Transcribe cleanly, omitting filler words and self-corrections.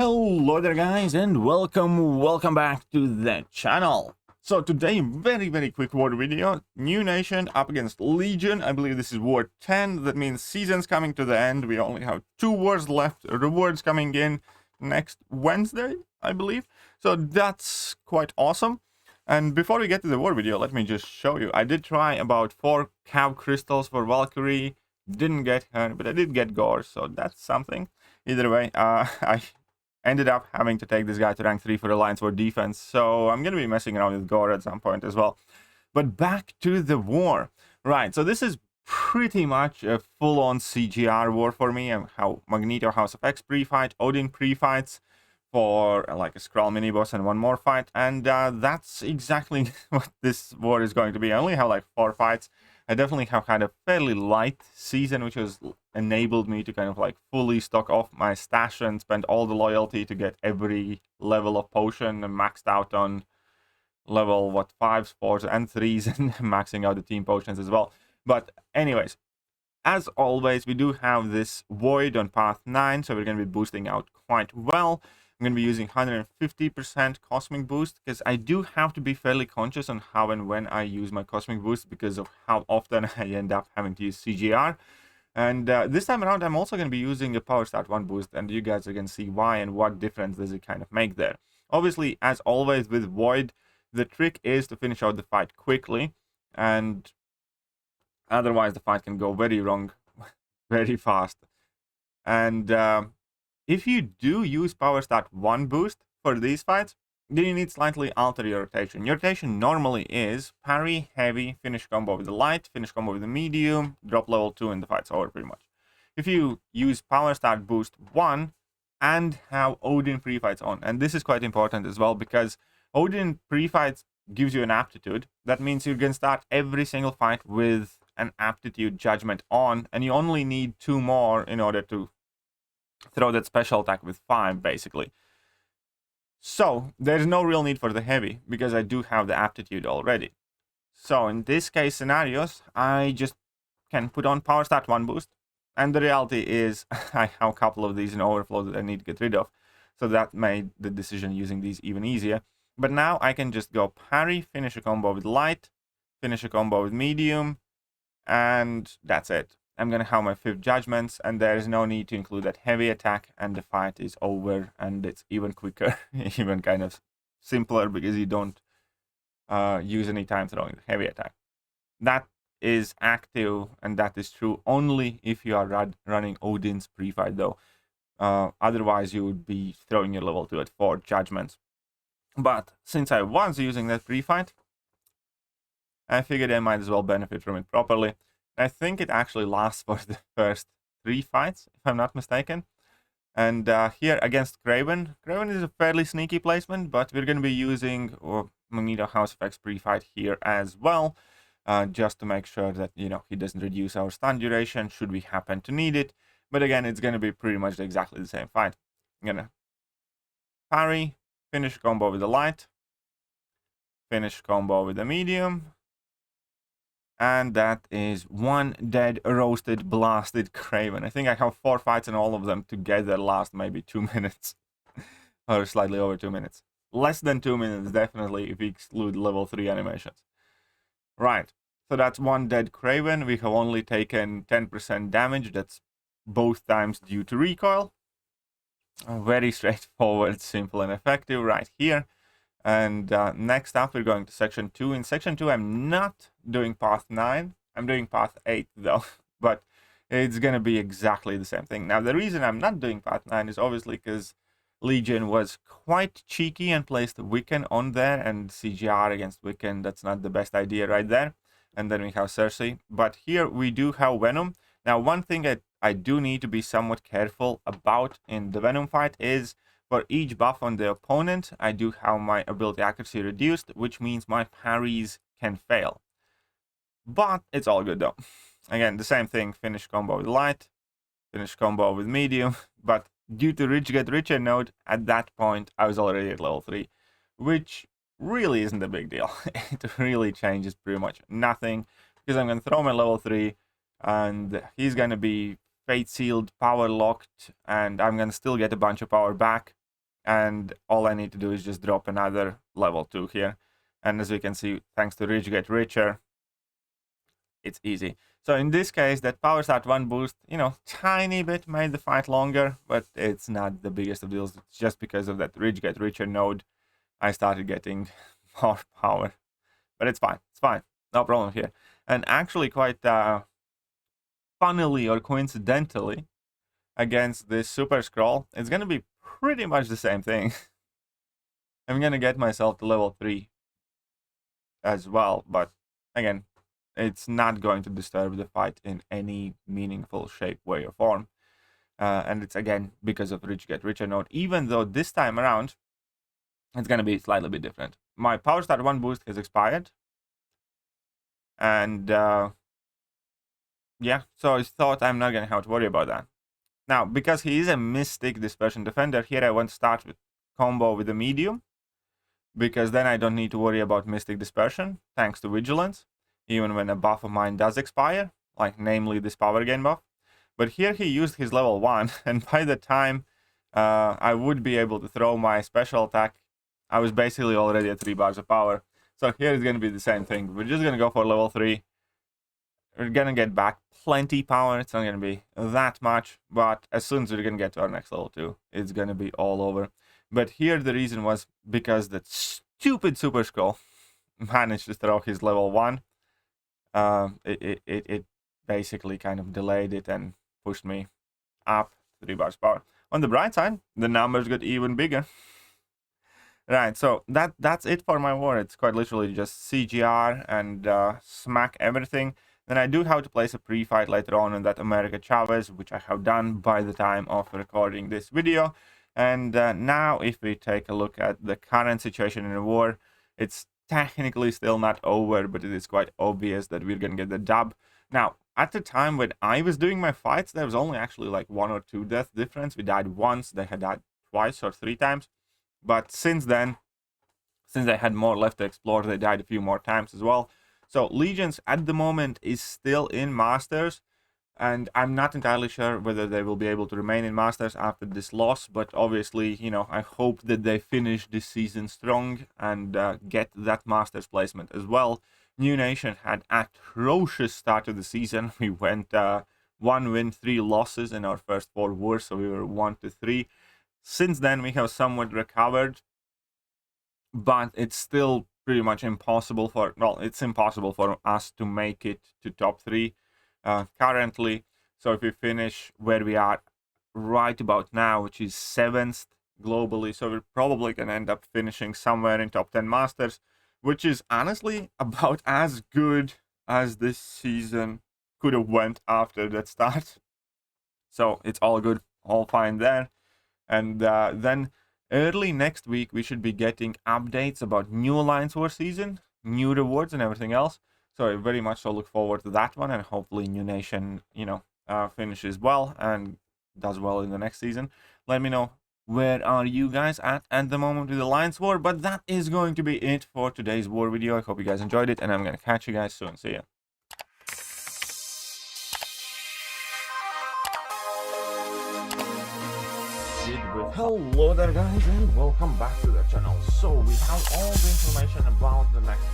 Hello there guys, and welcome back to the channel. So today, very quick war video. New nation up against Legion. I believe this is war 10. That means season's coming to the end. We only have 2 wars left. Rewards coming in next Wednesday, I believe. So that's quite awesome. And before we get to the war video, let me just show you. I did try about 4 cav crystals for Valkyrie. Didn't get her, but I did get gore, so that's something. Either way, I ended up having to take this guy to rank 3 for Alliance War defense, so I'm going to be messing around with gore at some point as well. But back to the war. Right, so this is pretty much a full-on CGR war for me. How Magneto House of X pre-fight, Odin pre-fights for like a Skrull mini-boss and 1 more fight. And that's exactly what this war is going to be. I only have like 4 fights. I definitely have had a fairly light season, which has enabled me to kind of like fully stock off my stash and spend all the loyalty to get every level of potion and maxed out on level, 5s, 4s, and 3s, and maxing out the team potions as well. But anyways, as always, we do have this Void on path 9, so we're going to be boosting out quite well. I'm going to be using 150% Cosmic Boost, because I do have to be fairly conscious on how and when I use my Cosmic Boost because of how often I end up having to use CGR. And this time around, I'm also going to be using a Power Start 1 boost, and you guys are going to see why and what difference does it kind of make there. Obviously, as always with Void, the trick is to finish out the fight quickly, and otherwise the fight can go very wrong very fast. And if you do use Power Start 1 boost for these fights, then you need slightly alter your rotation. Your rotation normally is parry, heavy, finish combo with the light, finish combo with the medium, drop level 2, and the fight's over pretty much. If you use Power Start boost 1 and have Odin pre-fights on, and this is quite important as well because Odin pre-fights gives you an aptitude. That means you can start every single fight with an aptitude judgment on, and you only need 2 more in order to throw that special attack with 5, basically. So there's no real need for the heavy because I do have the aptitude already. So in this case scenarios, I just can put on Power Start 1 boost, and the reality is I have a couple of these in overflow that I need to get rid of, so that made the decision using these even easier. But now I can just go parry, finish a combo with light, finish a combo with medium, and that's it. I'm going to have my 5th judgments, and there is no need to include that heavy attack, and the fight is over, and it's even quicker, even kind of simpler, because you don't use any time throwing the heavy attack. That is active, and that is true only if you are running Odin's pre-fight, though. Otherwise, you would be throwing your level 2 at 4 judgments. But since I was using that pre-fight, I figured I might as well benefit from it properly. I think it actually lasts for the first 3 fights, if I'm not mistaken. And here against Kraven. Kraven is a fairly sneaky placement, but we're going to be using Magneto House of X pre-fight here as well, just to make sure that, you know, he doesn't reduce our stun duration should we happen to need it. But again, it's going to be pretty much exactly the same fight. I'm going to parry, finish combo with the light, finish combo with the medium. And that is 1 dead, roasted, blasted Kraven. I think I have 4 fights, and all of them together last maybe 2 minutes. Or slightly over 2 minutes. Less than 2 minutes, definitely, if we exclude level 3 animations. Right, so that's 1 dead Kraven. We have only taken 10% damage. That's both times due to recoil. Very straightforward, simple, and effective right here. And next up, we're going to section 2. In section 2, I'm not doing path 9. I'm doing path 8, though. But it's going to be exactly the same thing. Now, the reason I'm not doing path 9 is obviously because Legion was quite cheeky and placed Wiccan on there. And CGR against Wiccan, that's not the best idea right there. And then we have Cersei. But here we do have Venom. Now, one thing I do need to be somewhat careful about in the Venom fight is, for each buff on the opponent, I do have my ability accuracy reduced, which means my parries can fail. But it's all good though. Again, the same thing, finish combo with light, finish combo with medium, but due to Rich Get Richer node, at that point, I was already at level 3, which really isn't a big deal. It really changes pretty much nothing, because I'm going to throw my level 3, and he's going to be fate sealed, power locked, and I'm going to still get a bunch of power back. and all I need to do is just drop another level 2 here. And as we can see, thanks to Rich Get Richer, it's easy. So in this case, that power start 1 boost, you know, tiny bit made the fight longer, but it's not the biggest of deals. It's just because of that Rich Get Richer node, I started getting more power. But it's fine, no problem here. And actually quite funnily or coincidentally, against this Super Scroll, it's going to be pretty much the same thing. I'm going to get myself to level 3 as well, but again, it's not going to disturb the fight in any meaningful shape, way, or form. And it's, again, because of Rich Get Richer node, even though this time around, it's going to be slightly bit different. My Power Start 1 boost has expired. And, yeah, so I thought I'm not going to have to worry about that. Now, because he is a Mystic Dispersion Defender, here I want to start with combo with the Medium, because then I don't need to worry about Mystic Dispersion, thanks to Vigilance, even when a buff of mine does expire, like namely this Power Gain buff. But here he used his level 1, and by the time I would be able to throw my special attack, I was basically already at 3 bars of power. So here it's going to be the same thing. We're just going to go for level 3. We're going to get back plenty power. It's not going to be that much, but as soon as we're going to get to our next level 2, it's going to be all over. But here the reason was because that stupid Super Scroll managed to throw his level 1. It basically kind of delayed it and pushed me up 3 bars power. On the bright side, the numbers got even bigger. Right, so that's it for my war. It's quite literally just CGR and smack everything. Then I do have to place a pre-fight later on that America Chavez, which I have done by the time of recording this video. And now if we take a look at the current situation in the war, it's technically still not over, but it is quite obvious that we're going to get the dub. Now, at the time when I was doing my fights, there was only actually like 1 or 2 death difference. We died once, they had died twice or 3 times. But since then, since they had more left to explore, they died a few more times as well. So Legions at the moment is still in Masters, and I'm not entirely sure whether they will be able to remain in Masters after this loss, but obviously, you know, I hope that they finish this season strong and get that Masters placement as well. New Nation had atrocious start of the season. We went 1 win, 3 losses in our first 4 wars, so we were 1-3. Since then, we have somewhat recovered, but it's still pretty much impossible for, well, it's impossible for us to make it to top 3 currently. So if we finish where we are right about now, which is 7th globally, so we're probably going to end up finishing somewhere in top 10 Masters, which is honestly about as good as this season could have went after that start. So it's all good, all fine there. And then early next week, we should be getting updates about new Alliance War season, new rewards and everything else. So I very much so look forward to that one, and hopefully New Nation, you know, finishes well and does well in the next season. Let me know, where are you guys at the moment with Alliance War? But that is going to be it for today's war video. I hope you guys enjoyed it, and I'm going to catch you guys soon. See ya. Hello there guys, and welcome back to the channel. So we have all the information about the next